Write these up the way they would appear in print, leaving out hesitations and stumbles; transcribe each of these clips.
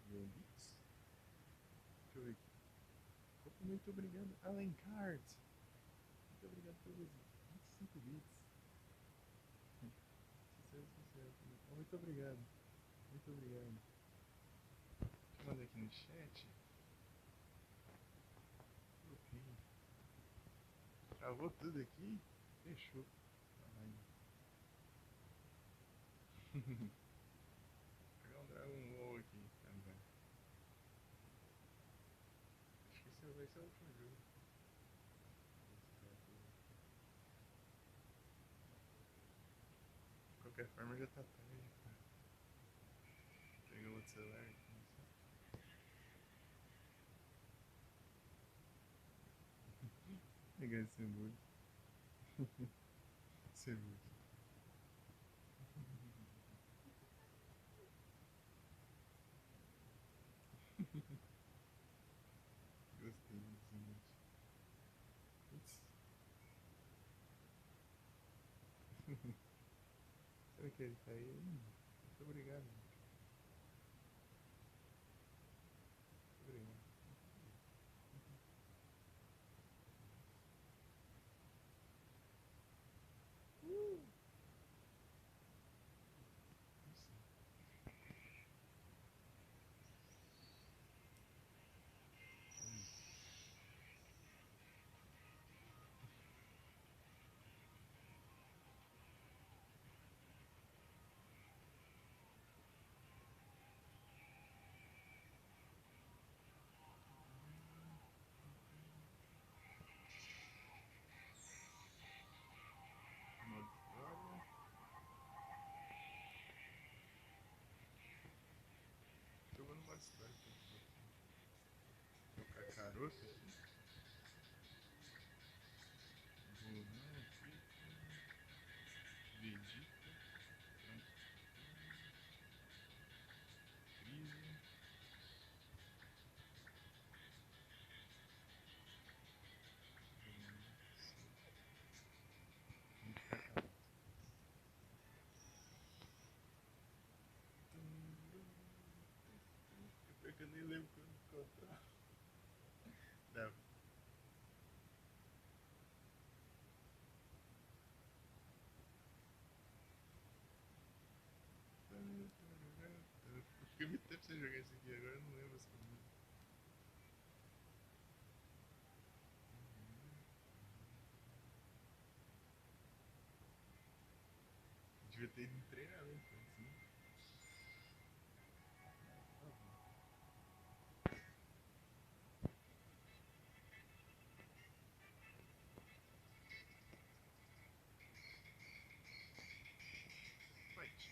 meu bits? Deixa eu ver aqui. Opa, muito obrigado. Alencart. Muito obrigado pelos 25 bits. Sucesso, sucesso. Oh, muito obrigado. Muito obrigado. Deixa eu mandar aqui no chat. Ok. Travou tudo aqui? Fechou. Ai. Vou pegar um Dragon Ball aqui também. Acho que esse vai ser o último jogo. De qualquer forma já tá tarde pra pegar outro celular e começar. Pegar esse hambúrguer. Esse hambúrguer. Gostei desse hambúrguer. Putz. Será que ele tá aí? Muito obrigado. Muito obrigado. Uh! Modo história. Eu vou no modo história pra tocar caroço aqui. Gohan, Piccolo, Vegeta, Freeza. Vamos ficar calado. Pior que eu nem lembro quando encontrar. Não. Eu fiquei muito tempo sem jogar isso aqui, agora eu não lembro as comandos. Devia ter ido em treinamento antes, né? Fight.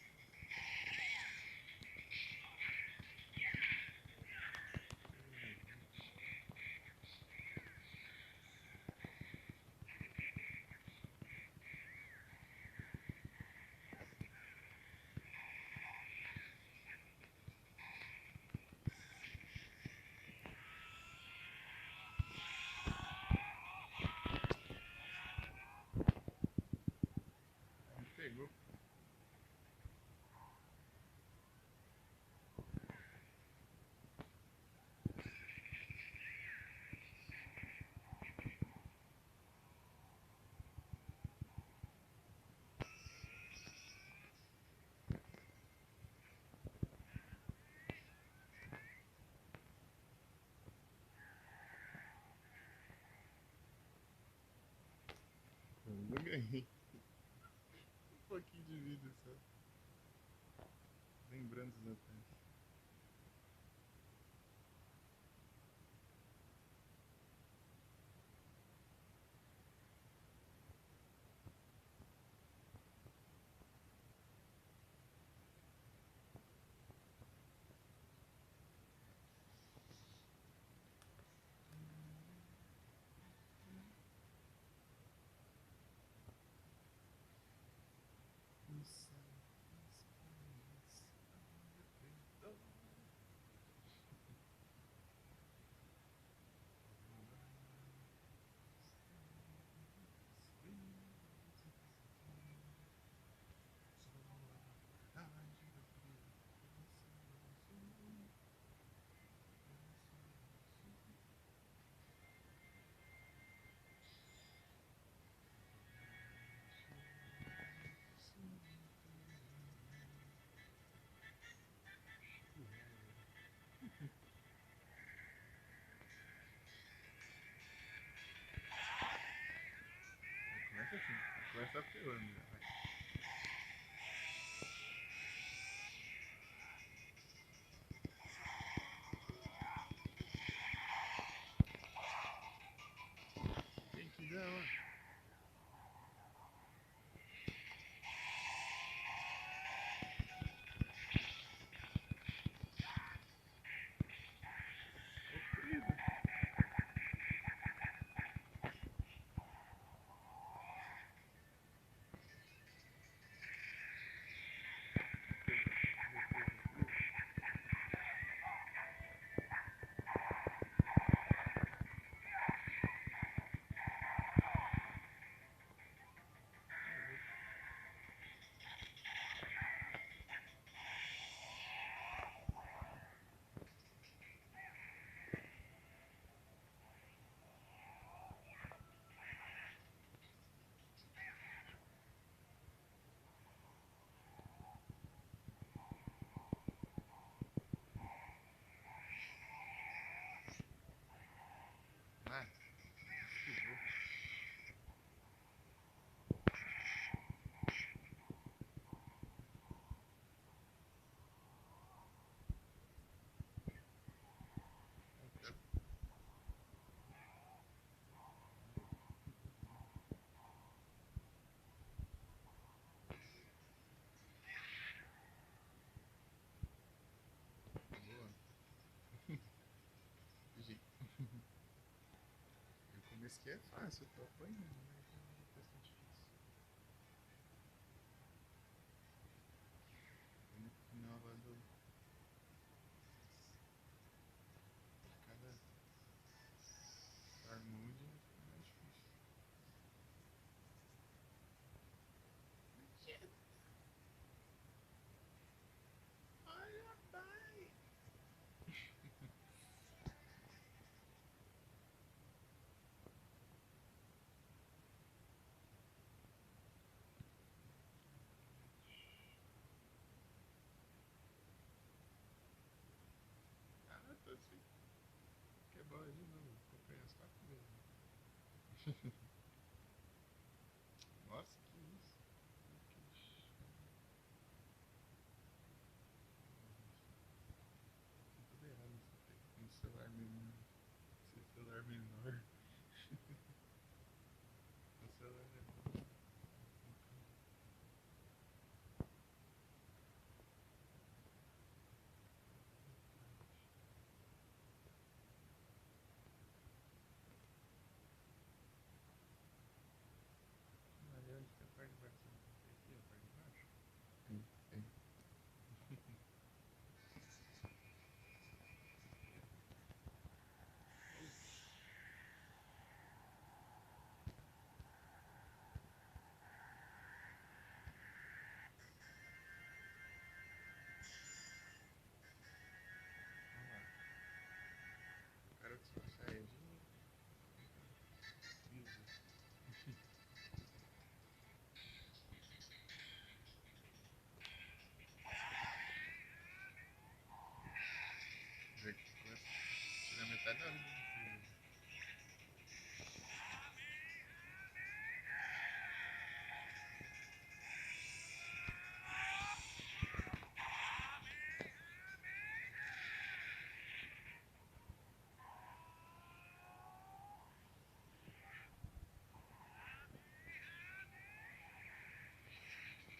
Me pegou. Eu não ganhei. Um pouquinho de vida só. Lembrando os ataques. Anda, vai. Quem quiser, ó. Comprido. Ah, esquivou. Boa. Gi. O começo que é fácil, eu tô apanhando, mas é bastante difícil. No final lá do. Cada armude fica mais difícil. Olha, pai! Ah, tô assim. Que é bola de novo. Comprei as 4 vezes. Nossa, que isso? Tem tudo errado no celular menor. Esse celular menor. O celular é. Ali onde tem a parte de baixo. Tem aqui a parte de baixo? Tem, tem. Olha lá. O cara que só sai de piso. Já que começa a tirar metade da vida.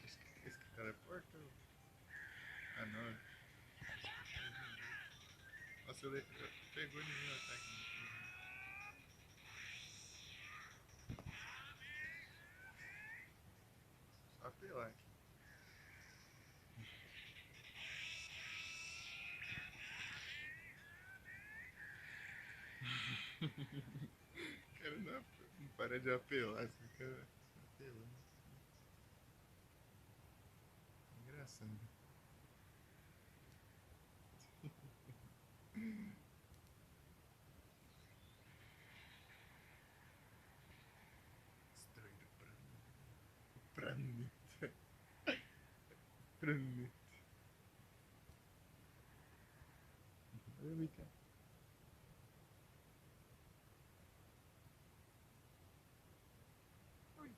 Esse que teleporta? Ah, não. Nossa, ele pegou em mim o ataque. Só apelar aqui. Cara, não para de apelar, você fica apelando. Engraçado. Destruído planeta. Planeta. Oi, Mika. Oi.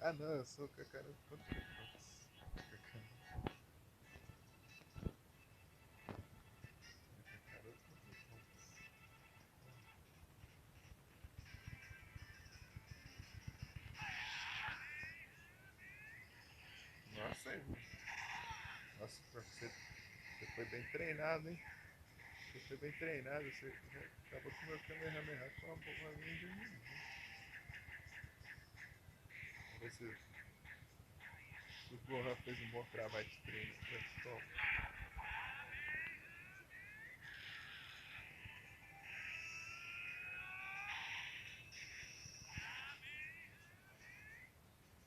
Ah não, eu sou o Kakaroto contra todos. Kakaroto contra todos. Nossa, nossa, você foi bem treinado, hein? Você foi bem treinado, você já acabou com o meu Kamehameha com uma linha de inimigo. Vamos ver se o Gohan fez um bom trabalho de treino. Bom,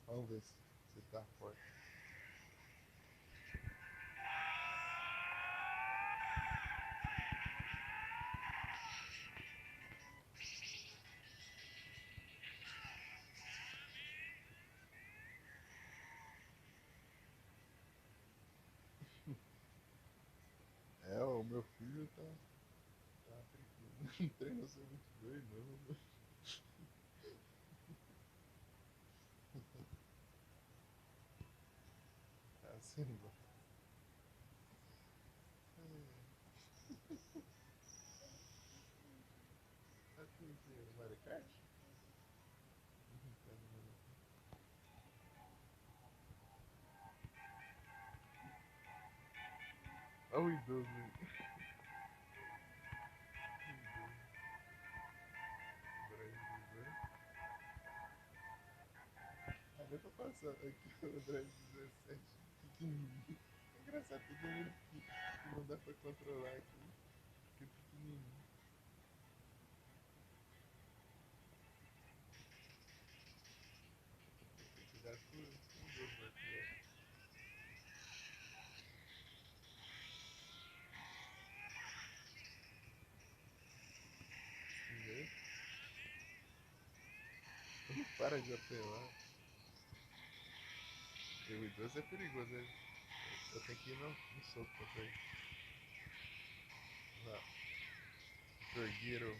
vamos ver se tá forte. É, o meu filho tá brincando. Não treina ser muito doido, não. Tá sendo bom. Tá tendo Mario Kart? Tá no Mario Kart. Olha o idoso aí. Ah, eu tô passando aqui o Android 17 pequenininho. É engraçado, tem número que não dá pra controlar aqui. Que é pequenininho. Tem que cuidar com o Deus aqui. Ó. Não para de apelar. E o idoso é perigoso. Eu tenho que ir no soco contra ele. Lá. Torgueiro.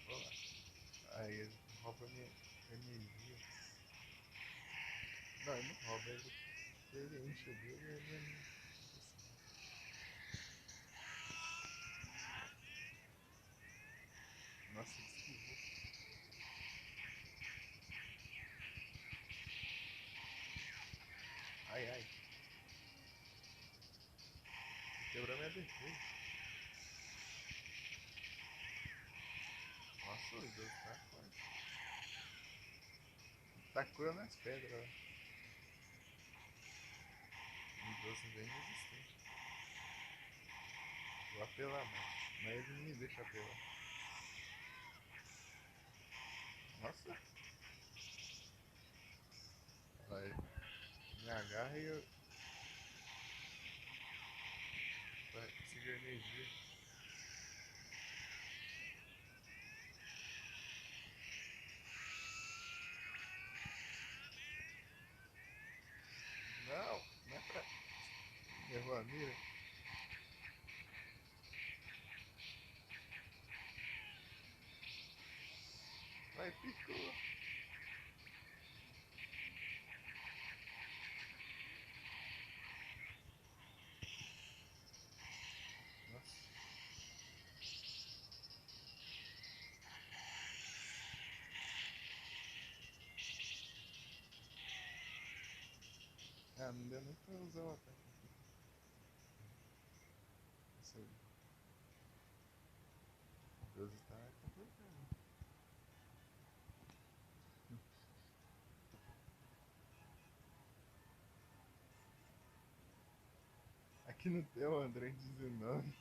Olá. Aí ele rouba minha energia. Não, ele não rouba. Ele enche dele e ele nossa, ele esquivou. Ai, ai. Quebrou minha defesa. Nossa, o idoso tá forte. Tacou eu nas pedras, ó. O idoso bem resistente. Vou apelar mais. Mas ele não me deixa apelar. Nossa. Vai. Me agarra e eu. Vai conseguir energia. Não, não é pra. Errou a mira. Vai, picou. Nossa. Ah, não deu nem pra usar o ataque. Isso aí. O Deus tá complicado. Aqui no teu Android 19.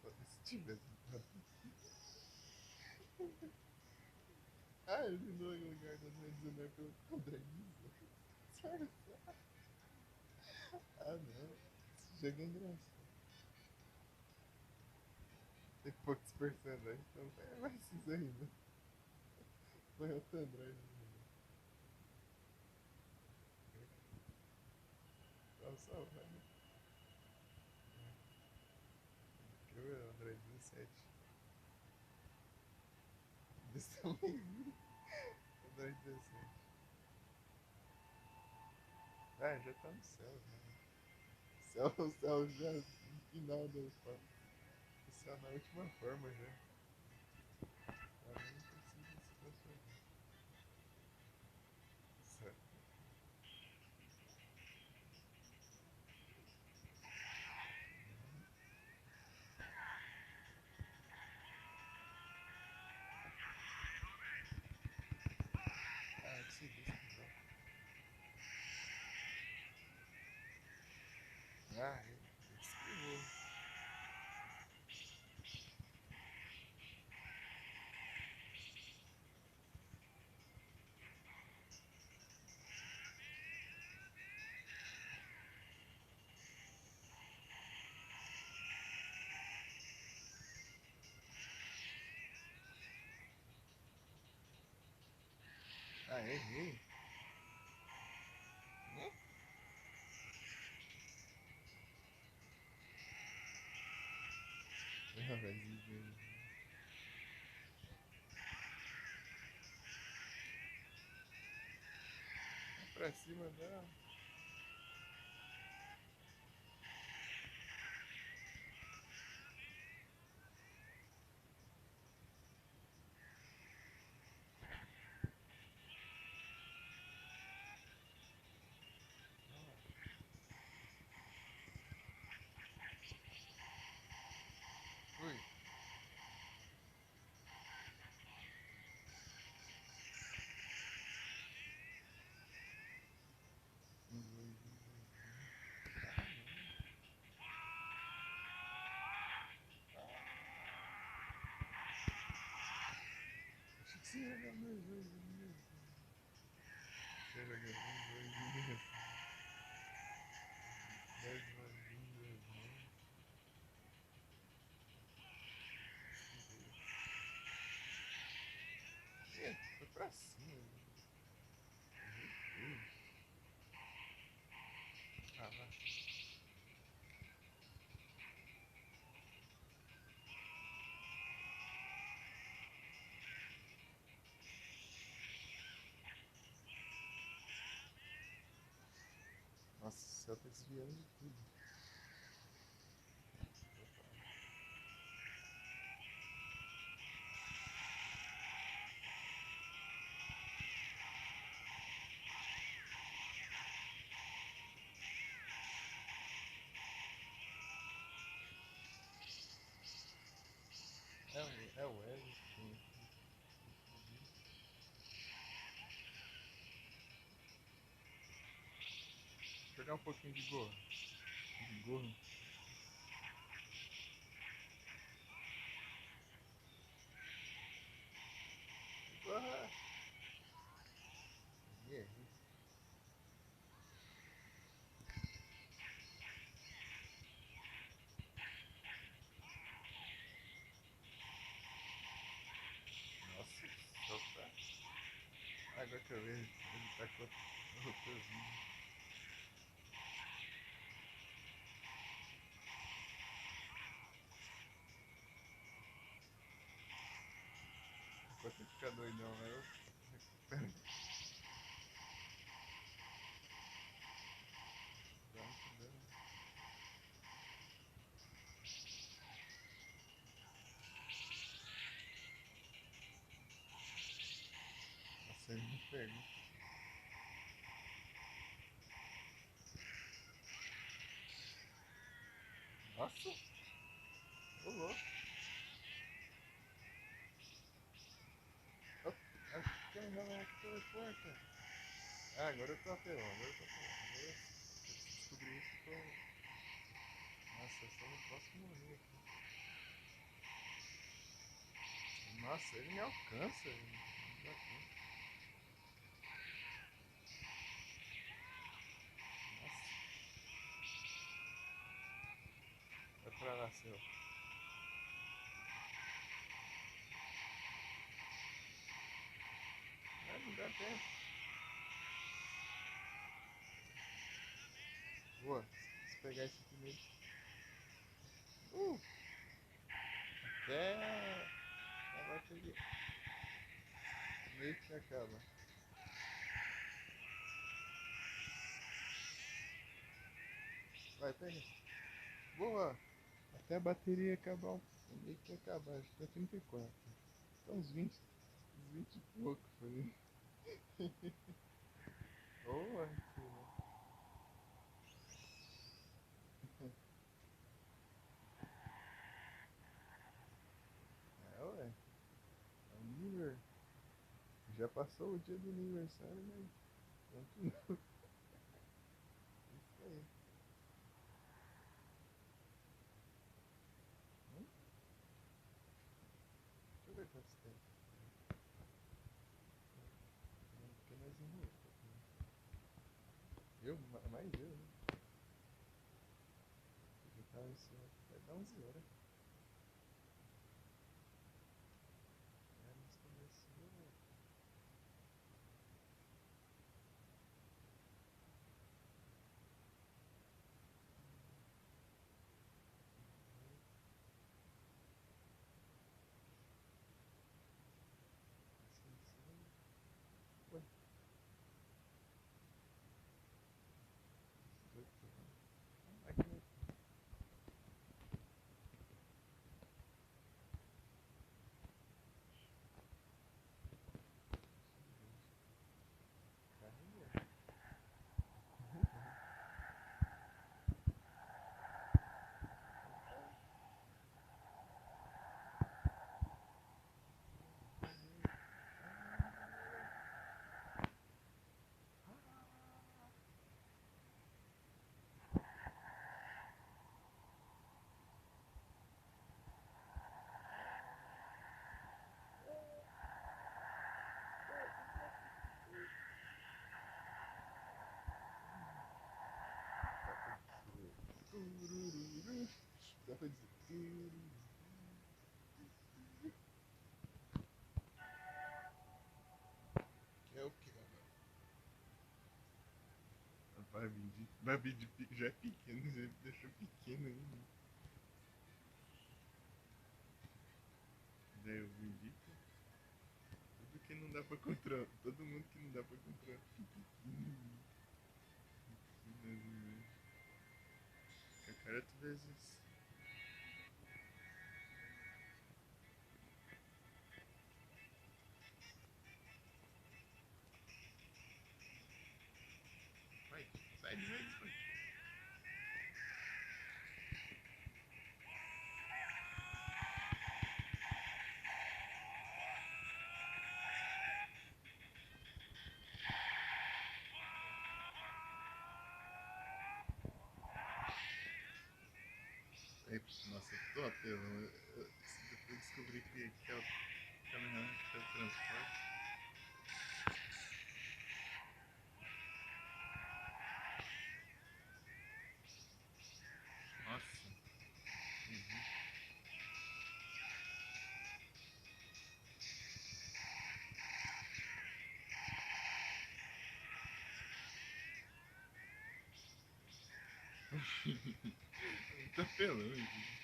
Só se tivesse. Ah, ele não é lugar do Android 19 pelo Android 18. Sério? Ah, não. Esse jogo é engraçado. Tem poucos personagens, então vai esses aí, né? Vai outro Android 19. Só vai. Quer ver o Android 17? desse tamanho. É 2,17. Ah, já tá no céu, já. O céu já no final da forma. O céu na última forma já. Ela nem precisa se transformar. Certo. Ah, que se diz que não. Ah, ele esquivou. Ah, errei. Né? Ah, mas pra cima dela. Ui. Achei que você ia jogar mais dois mesmo. Você ia jogar mais dois mesmo. Mais dois mesmo. Foi pra cima. Ah, vai. Nossa, o céu tá desviando de tudo. É o Ego que tem aqui. Vou pegar um pouquinho de gorro. De gorro. Ah! Yeah. Nossa, só tá. Agora que eu vejo, ele tá com o rotorzinho. Enquanto ele fica doidão, né? Eu recupero. Dá muito dano. Nossa, ele me pegou. Nossa, ô louco. Quem vai teleporta? Ah, agora eu tô apelão, agora eu tô apelão. Agora eu descobri isso e tô. Nossa, eu só não posso morrer aqui. Nossa, ele me alcança. Não dá conta. Nossa, vai pra lá, seu. Ah, não dá tempo. Boa, se pegar esse primeiro. Uh! Até. Agora peguei. Meio que acaba. Vai, pega. Boa! Até a bateria acabar. Meio que acabar, acho que tá 34. Então uns 20 e pouco foi. Boa, filha. É, ué. É o nível. Já passou o dia do aniversário, mas continua. Isso aí. Hum? Deixa eu ver quantos tem. Porque nós enrolamos. Eu? Mais eu, né? Já tava assim, vai dar 11 horas. É, nós começamos. Ué, aqui não. Carrega. Turururu. Dá pra dizer. Turururu. Que é o que agora? Vai vir já é pequeno, já deixou pequeno ainda. Daí eu vendi tudo que não dá pra controlar. Todo mundo que não dá pra controlar. Cara, tu vezes. Vai, sai de vez, vai. Aí, nossa, tô apelão. Depois descobri que é o caminhão que faz transporte. Nossa. Muito apelão, gente.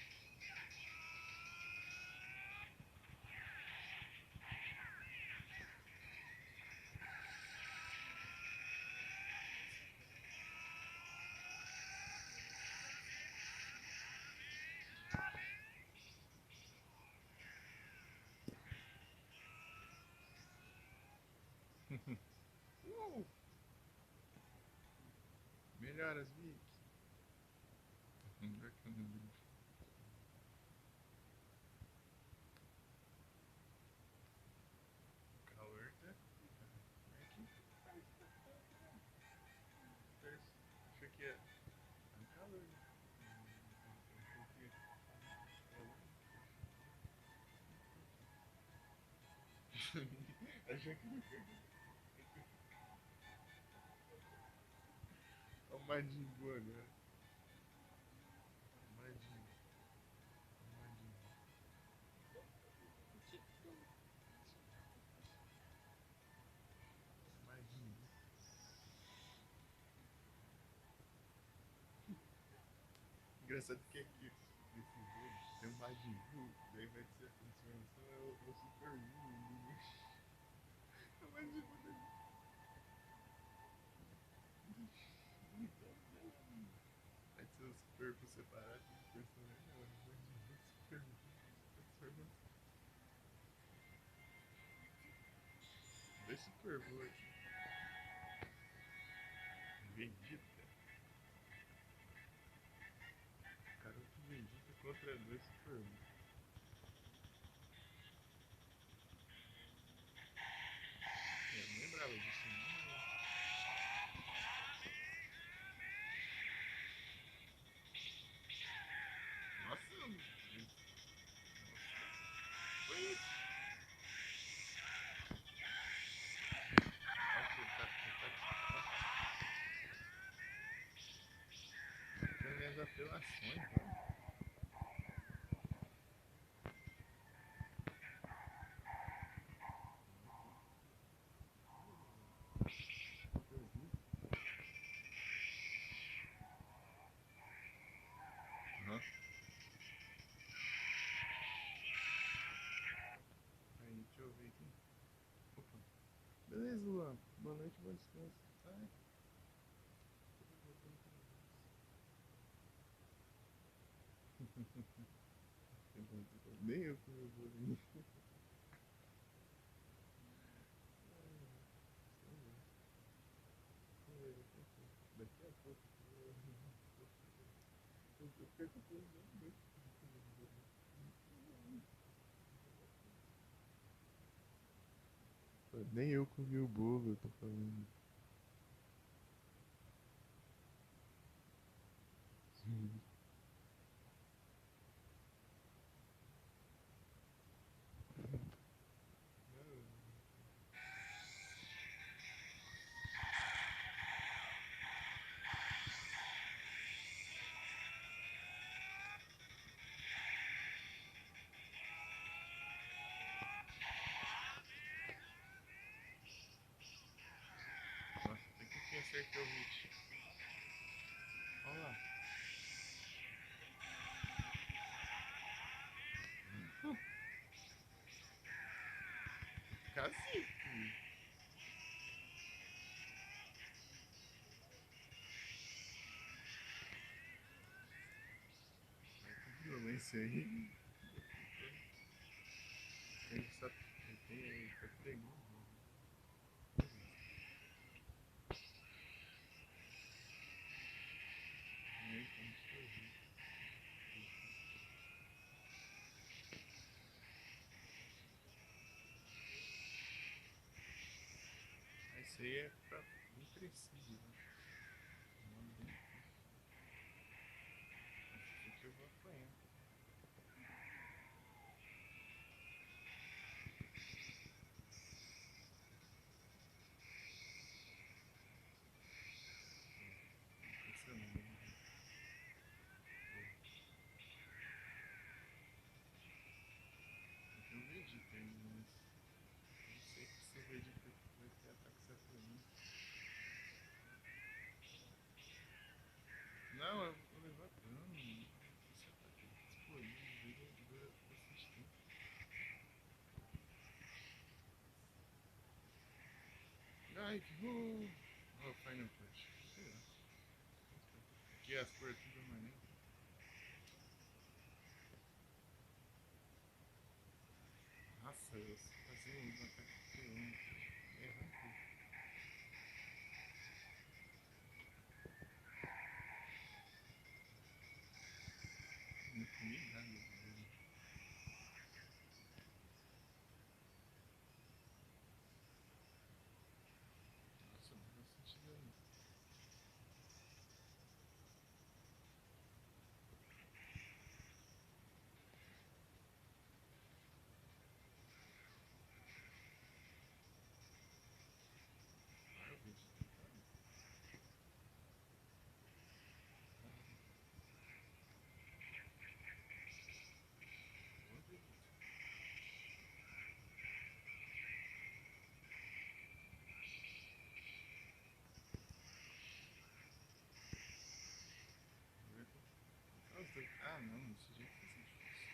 Melhoras, Vic. Melhor que eu não vi. O calor tá. Aqui. Acho que é. Tá um calor. Achei que. Olha o Majin Buu agora. Majin. Majin. Majin. Engraçado que aqui nesse jogo tem um Majin Buu, daí vai ser a transformação é o Super Buu. Mas de boneco. Aí se os corpos separados do personagem, ela vai de super transformação. Dois super aqui. Vegeta. Garoto Vegeta contra dois super. Eu não lembrava disso, não. Nossa, foi isso. Tem minhas apelações, olha. Nossa. Aí, deixa eu ver aqui. Opa. Beleza, Luan. Boa noite, bom descanso. Ai. Nem eu comi o bolinho. Daqui a pouco eu perco tudo, né? Nem eu comi o bolo, eu tô falando. Nossa, tem que acertar o hit. Olha lá. Cacique. Violência aí. Ele só tem. Tá pegando. Isso aí é pra bem preciso, né? Bem difícil. Acho que eu vou apanhar. Impressionante. Eu Vegeta ainda, mas não sei se o Vegeta vai ter ataque saturno. Não, eu vou levar dano. Esse ataque explodindo dura bastante tempo. Ai, que bom! Oh, Final Punch. Sei lá. Aqui as cores tudo amarelo. Nossa, eu fazia um ataque pelão. Erra tudo. Não comi nada. Nossa, dá bastante dano. Ah, o Vegeta tá. Onde? Ah, não, desse jeito vai ser difícil.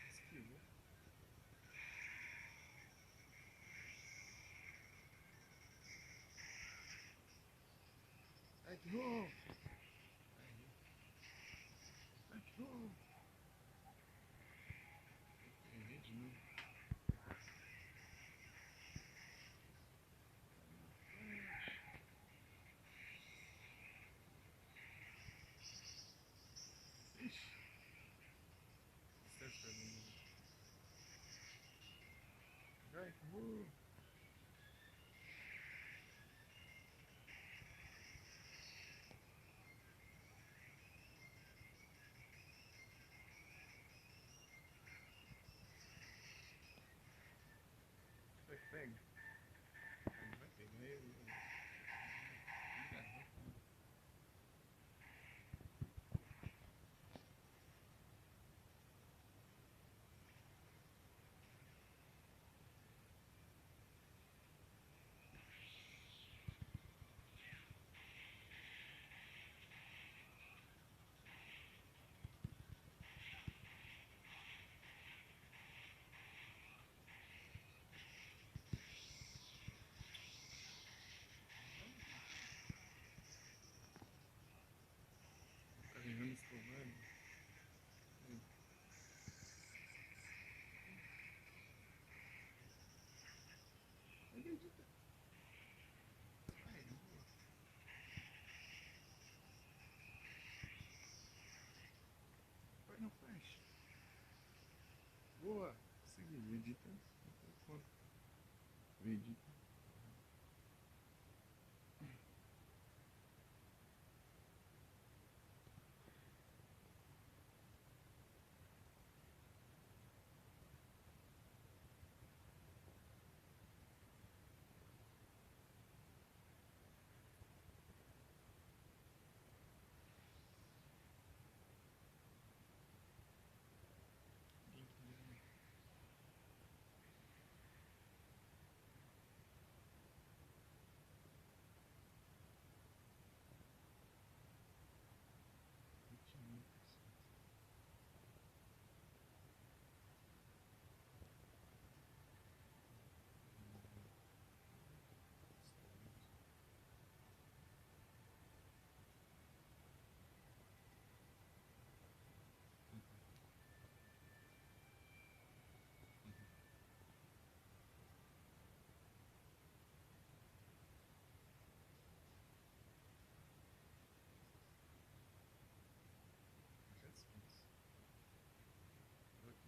Esquivou. Vai de novo. Vai de novo. Errei de novo. Ixi. Distância pra mim. Vai que voa. Vai que pega. Ele vai pegar ele. Tá vendo esse comando? Acredita. Vai, não vou. Vai, não faz. Boa. Consegui. Medita. Medita.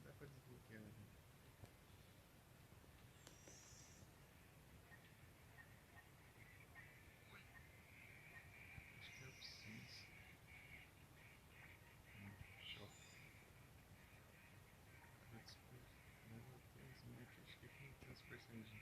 Dá pra desbloquear, né? Acho que eu preciso. Choque. Mas eu tenho os moleques, acho que aqui não tem os personagens.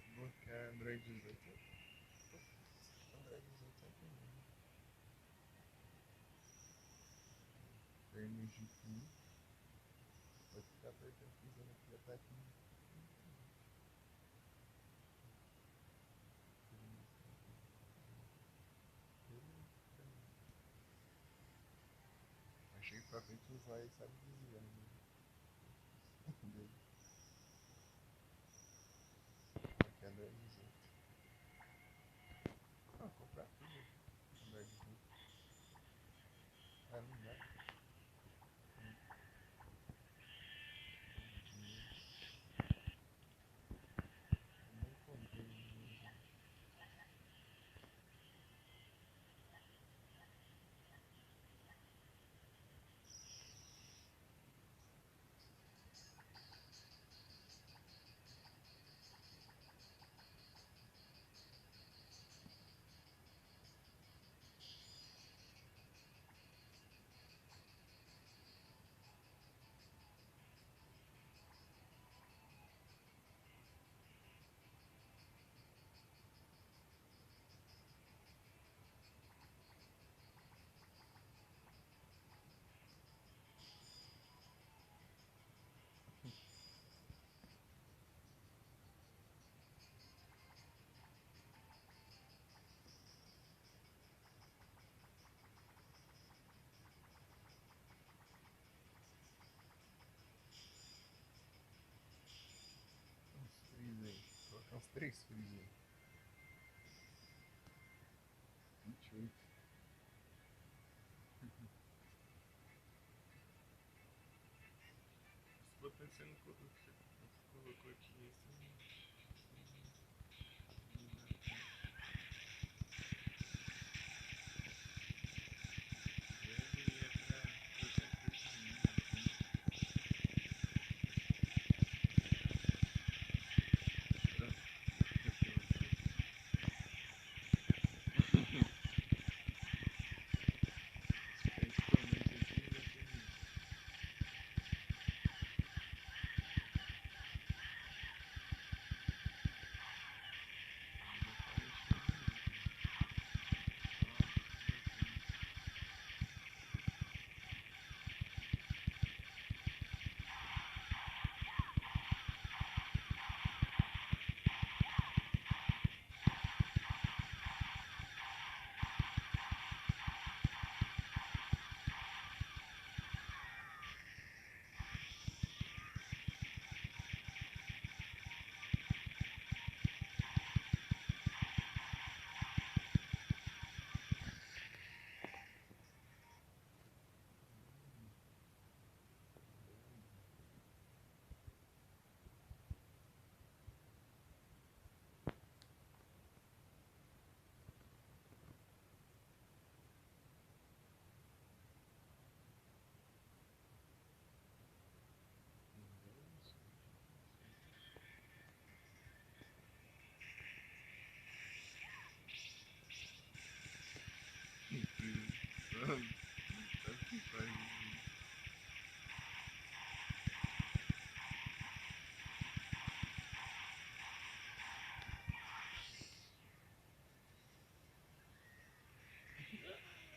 Desbloquear Android 18. Android 18 é bom. Perno GPU. Pode ficar apertando, pisando aqui, já tá aqui. Achei pra frente usar e sabe desviar, né? Aqui é Android 18. Ah, comprar tudo. Android 18. Ah, não dá. Nem comprei. 3 Freezer. 28. Se botar você não colocou, você colocou aqui esse.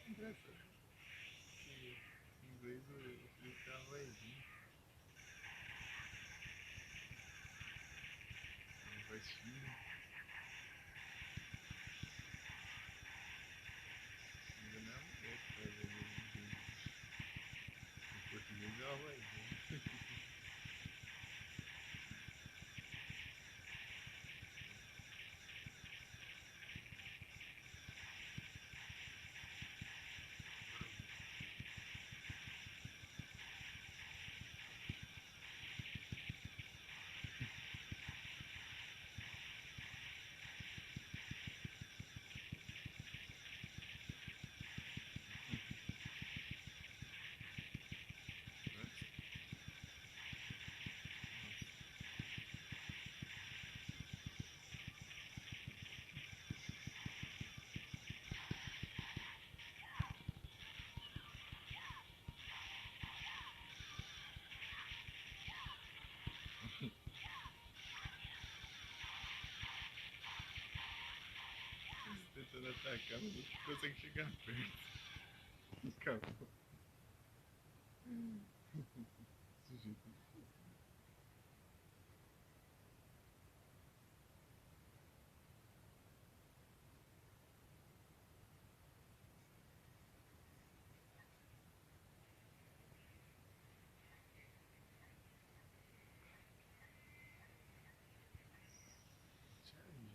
Engraçado que em inglês o Felipe tem uma vozinha. Uma voz fina. Ainda não é uma mulher que faz a voz dele. Em português é uma vozinha. Tentando atacar, mas não consegue chegar perto. Acabou. Sujeito. Charge.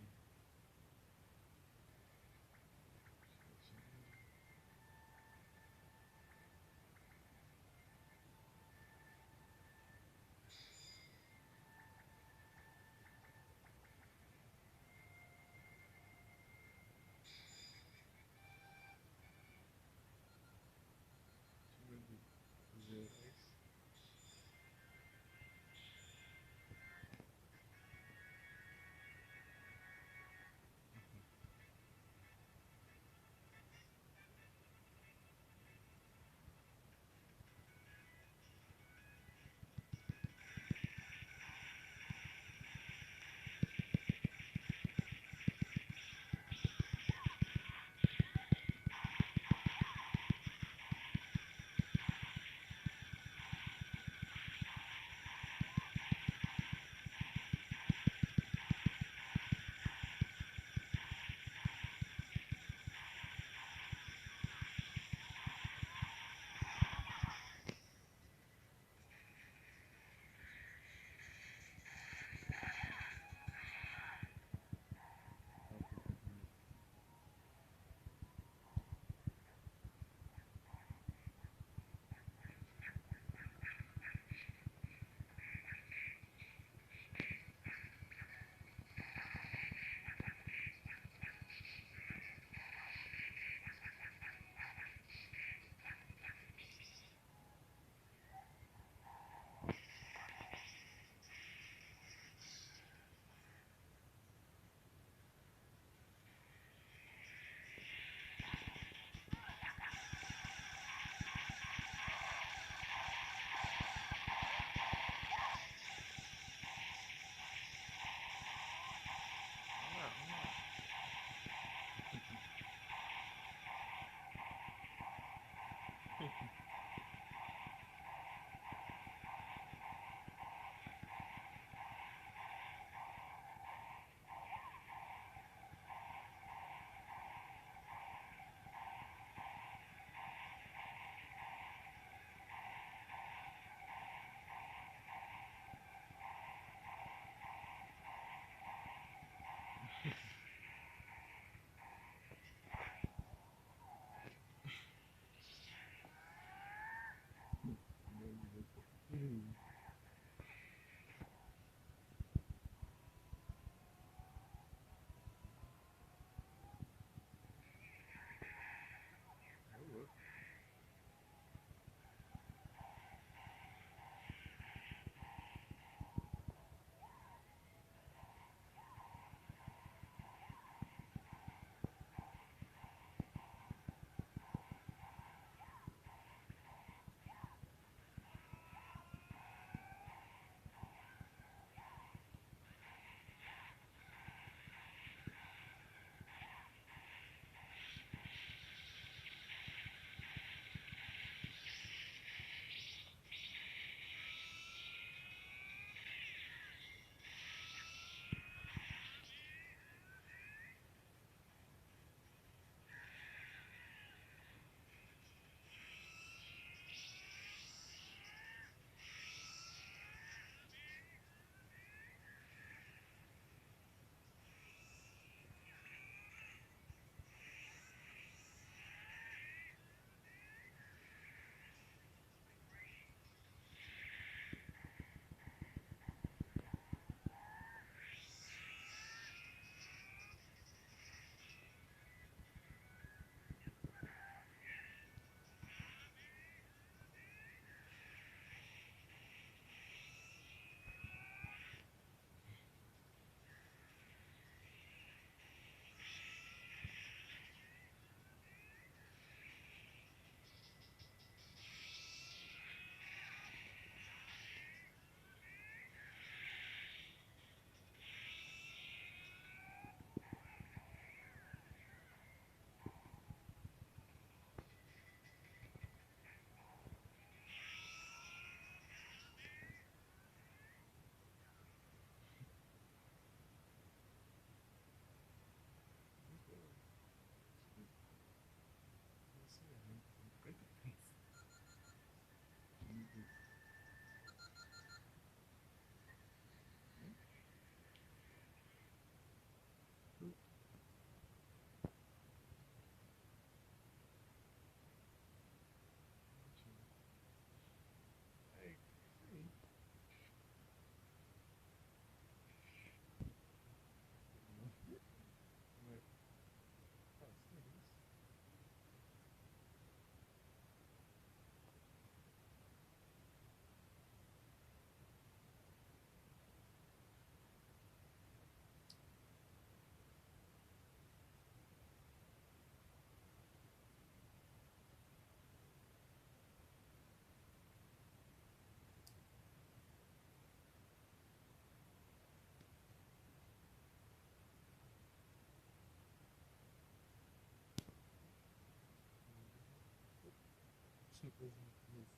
coisa muito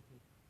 recente.